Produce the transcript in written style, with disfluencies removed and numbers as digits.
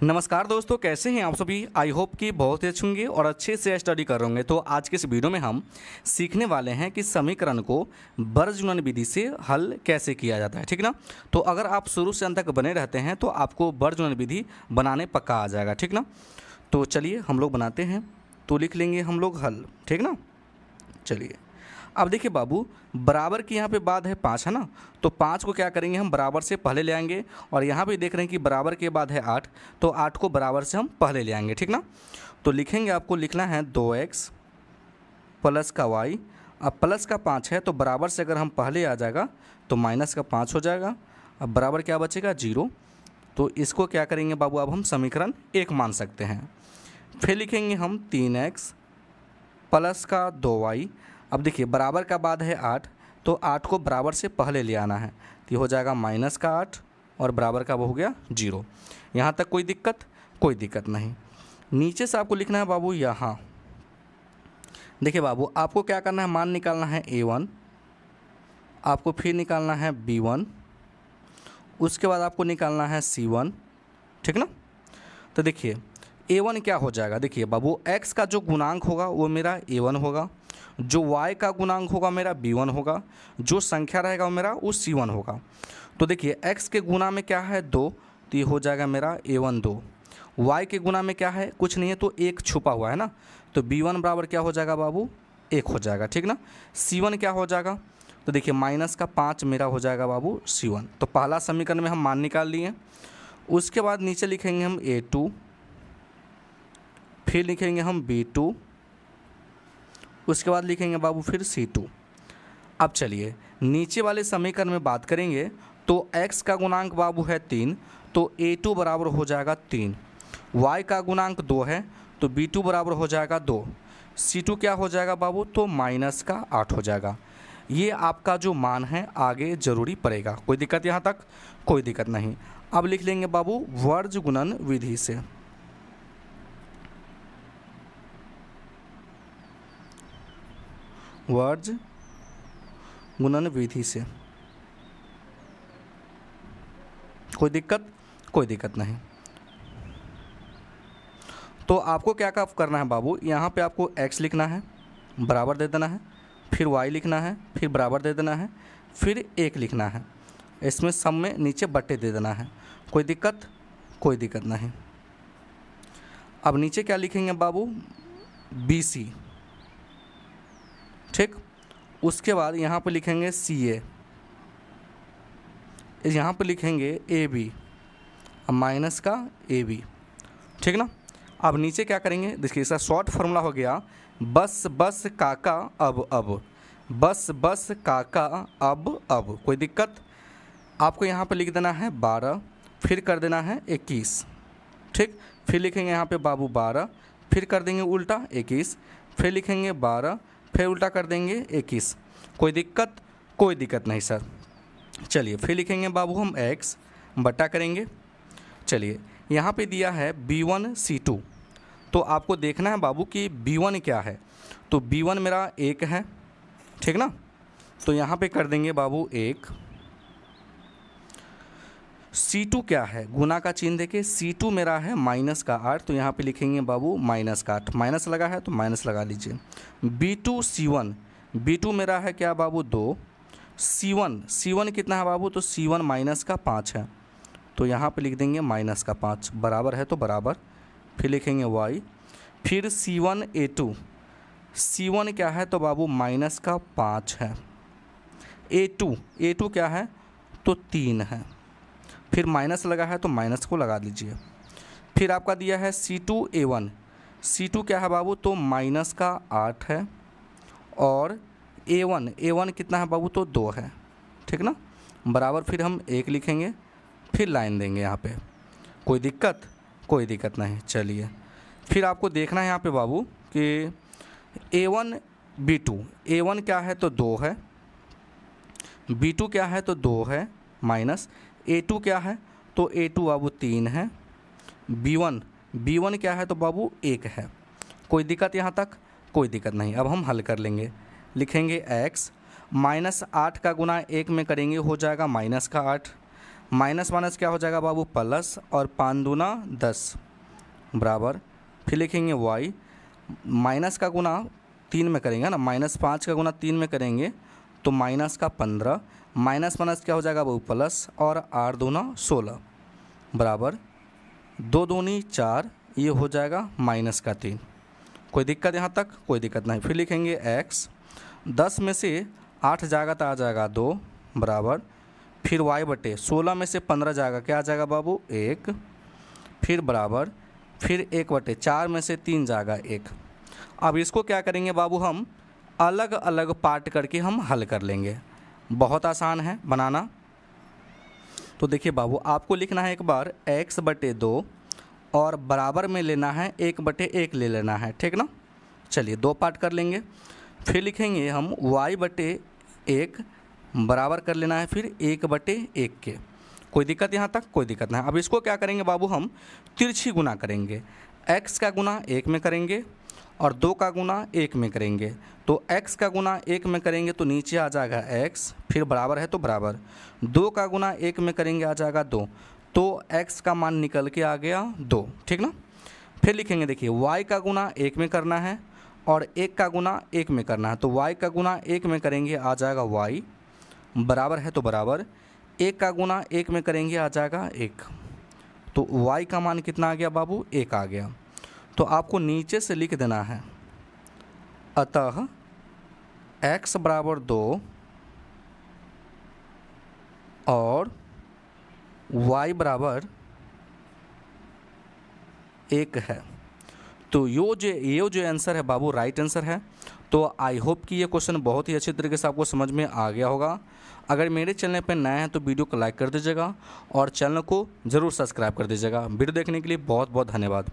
नमस्कार दोस्तों, कैसे हैं आप सभी। आई होप कि बहुत ही अच्छे होंगे और अच्छे से स्टडी कर रहे होंगे। तो आज के इस वीडियो में हम सीखने वाले हैं कि समीकरण को वर्गजुनन विधि से हल कैसे किया जाता है, ठीक ना। तो अगर आप शुरू से अंत तक बने रहते हैं तो आपको वर्गजुनन विधि बनाने पक्का आ जाएगा, ठीक ना। तो चलिए हम लोग बनाते हैं। तो लिख लेंगे हम लोग हल, ठीक ना। चलिए अब देखिए बाबू, बराबर की यहाँ पे बाद है 5, है ना। तो 5 को क्या करेंगे, हम बराबर से पहले ले आएंगे। और यहाँ पे देख रहे हैं कि बराबर के बाद है 8, तो 8 को बराबर से हम पहले ले आएंगे, ठीक ना। तो लिखेंगे, आपको लिखना है 2x प्लस का y। अब प्लस का 5 है तो बराबर से अगर हम पहले आ जाएगा तो माइनस का 5 हो जाएगा। अब बराबर क्या बचेगा, 0। तो इसको क्या करेंगे बाबू, अब हम समीकरण 1 मान सकते हैं। फिर लिखेंगे हम 3x प्लस का 2y। अब देखिए बराबर का बाद है 8, तो 8 को बराबर से पहले ले आना है, तो ये हो जाएगा माइनस का 8 और बराबर का वो हो गया 0। यहाँ तक कोई दिक्कत नहीं। नीचे से आपको लिखना है बाबू यहाँ। देखिए बाबू, आपको क्या करना है, मान निकालना है a1, आपको फिर निकालना है b1, उसके बाद आपको निकालना है c1, ठीक ना। तो देखिए a1 क्या हो जाएगा, देखिए बाबू x का जो गुणांक होगा वो मेरा a1 होगा, जो y का गुणांक होगा मेरा b1 होगा, जो संख्या रहेगा वो मेरा वो c1 होगा। तो देखिए x के गुणा में क्या है 2, तो ये हो जाएगा मेरा a1 2। y के गुणा में क्या है, कुछ नहीं है तो 1 छुपा हुआ है ना, तो b1 बराबर क्या हो जाएगा बाबू, 1 हो जाएगा, ठीक ना। c1 क्या हो जाएगा, तो देखिए माइनस का 5 मेरा हो जाएगा बाबू c1। तो पहला समीकरण में हम मान निकाल लिए। उसके बाद नीचे लिखेंगे हम a2, फिर लिखेंगे हम b2, उसके बाद लिखेंगे बाबू फिर c2। अब चलिए नीचे वाले समीकरण में बात करेंगे तो x का गुणांक बाबू है 3, तो a2 बराबर हो जाएगा 3। y का गुणांक 2 है तो b2 बराबर हो जाएगा 2। c2 क्या हो जाएगा बाबू, तो माइनस का 8 हो जाएगा। ये आपका जो मान है आगे जरूरी पड़ेगा। कोई दिक्कत यहाँ तक, कोई दिक्कत नहीं। अब लिख लेंगे बाबू वर्गजुनन विधि से। वर्गजुनन विधि से कोई दिक्कत नहीं। तो आपको क्या करना है बाबू, यहाँ पे आपको x लिखना है, बराबर दे देना है, फिर y लिखना है, फिर बराबर दे देना है, फिर 1 लिखना है, इसमें सब में नीचे बट्टे दे देना है। कोई दिक्कत नहीं। अब नीचे क्या लिखेंगे बाबू, BC, ठीक। उसके बाद यहाँ पे लिखेंगे CA, यहाँ पे लिखेंगे AB, माइनस का AB, ठीक ना। अब नीचे क्या करेंगे, देखिए इसका शॉर्ट फार्मूला हो गया बस काका अब, बस काका अब। कोई दिक्कत, आपको यहाँ पे लिख देना है 12, फिर कर देना है 21, ठीक। फिर लिखेंगे यहाँ पे बाबू 12, फिर कर देंगे उल्टा 21, फिर लिखेंगे 12, फिर उल्टा कर देंगे 21। कोई दिक्कत नहीं सर। चलिए फिर लिखेंगे बाबू हम x बटा करेंगे। चलिए यहाँ पे दिया है b1 c2, तो आपको देखना है बाबू कि b1 क्या है। तो b1 मेरा 1 है, ठीक ना। तो यहाँ पे कर देंगे बाबू 1। c2 क्या है, गुना का चिन्ह देके c2 मेरा है माइनस का 8, तो यहाँ पे लिखेंगे बाबू माइनस का 8, माइनस लगा है तो माइनस लगा लीजिए। b2 c1, b2 मेरा है क्या बाबू 2। c1 कितना है बाबू, तो c1 माइनस का 5 है, तो यहाँ पे लिख देंगे माइनस का 5, बराबर है तो बराबर, फिर लिखेंगे y, फिर c1 a2, c1 क्या है तो बाबू माइनस का 5 है। a2 क्या है, तो 3 है, फिर माइनस लगा है तो माइनस को लगा लीजिए। फिर आपका दिया है c2 a1, c2 क्या है बाबू, तो माइनस का 8 है, और a1 कितना है बाबू, तो 2 है, ठीक ना। बराबर फिर हम 1 लिखेंगे, फिर लाइन देंगे यहाँ पे। कोई दिक्कत नहीं। चलिए फिर आपको देखना है यहाँ पे बाबू कि a1 a1 क्या है, तो 2 है, b2 क्या है, तो 2 है, माइनस a2 क्या है, तो a2 बाबू 3 है, b1 क्या है, तो बाबू 1 है। कोई दिक्कत यहाँ तक, कोई दिक्कत नहीं। अब हम हल कर लेंगे, लिखेंगे x -8 का गुना 1 में करेंगे हो जाएगा माइनस का 8, माइनस माइनस क्या हो जाएगा बाबू प्लस, और 5 दूना 10 बराबर, फिर लिखेंगे y, माइनस का गुना 3 में करेंगे ना, -5 का गुना 3 में करेंगे तो माइनस का 15, माइनस माइनस क्या हो जाएगा बाबू प्लस, और 8 दूना 16 बराबर 2 दूनी 4, ये हो जाएगा माइनस का 3। कोई दिक्कत यहाँ तक? कोई दिक्कत नहीं। फिर लिखेंगे x, 10 में से 8 जाएगा तो आ जाएगा 2 बराबर, फिर y बटे 16 में से 15 जाएगा, क्या आ जाएगा बाबू 1, फिर बराबर, फिर 1 बटे 4 में से 3 जाएगा 1। अब इसको क्या करेंगे बाबू, हम अलग अलग पार्ट करके हम हल कर लेंगे। बहुत आसान है बनाना। तो देखिए बाबू, आपको लिखना है एक बार x बटे 2 और बराबर में लेना है 1 बटे 1 ले लेना है, ठीक ना। चलिए 2 पार्ट कर लेंगे। फिर लिखेंगे हम y बटे 1 बराबर कर लेना है फिर 1 बटे 1 के। कोई दिक्कत यहाँ तक? कोई दिक्कत नहीं। अब इसको क्या करेंगे बाबू, हम तिरछी गुना करेंगे। x का गुना 1 में करेंगे और 2 का गुना 1 में करेंगे। तो x का गुना 1 में करेंगे तो नीचे आ जाएगा x, फिर बराबर है तो बराबर, 2 का गुना 1 में करेंगे आ जाएगा 2, तो x का मान निकल के आ गया 2, ठीक ना। फिर लिखेंगे, देखिए y का गुना 1 में करना है और 1 का गुना 1 में करना है, तो y का गुना 1 में करेंगे आ जाएगा y, बराबर है तो बराबर, 1 का गुना 1 में करेंगे आ जाएगा 1, तो y का मान कितना आ गया बाबू, 1 आ गया। तो आपको नीचे से लिख देना है, अतः x बराबर 2 और y बराबर 1 है। तो ये जो आंसर है बाबू राइट आंसर है। तो आई होप कि ये क्वेश्चन बहुत ही अच्छी तरीके से आपको समझ में आ गया होगा। अगर मेरे चैनल पर नए हैं तो वीडियो को लाइक कर दीजिएगा और चैनल को ज़रूर सब्सक्राइब कर दीजिएगा। वीडियो देखने के लिए बहुत बहुत धन्यवाद।